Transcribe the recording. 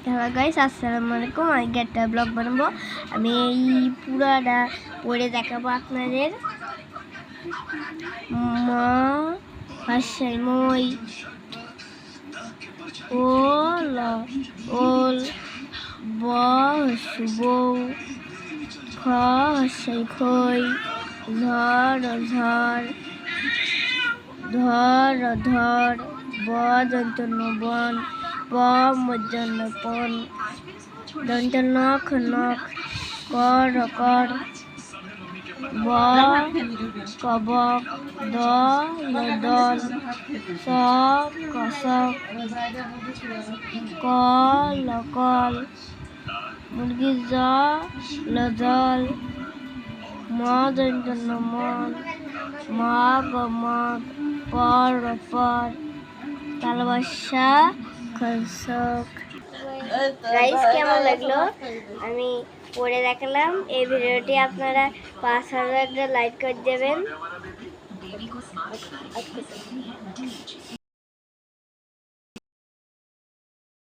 Hello guys, আসসালামু আলাইকুম। আজকে একটা ব্লগ বানাবো। আমি এই পুরাটা পড়ে দেখাবো আপনাদের। ম ভাষায় মই, ওল ওল, ব বউ, খ ভাষায় খই, ঝড় ঝড়, ধর ধর, ব দন্তন্য বন, প মধ্যন্য পন, দন্ত নখ নখ, কর কর, ব কবক, দ দল, স কসক, ক লকল, মুরগির জ লজল, ম দন্তন্য মন, মগ মগ, পর পর, তালবাসা খসক। গাইস, কেমন লাগলো আমি পড়ে দেখালাম। এই ভিডিওটি আপনারা 5,000 লাইক করে দেবেন।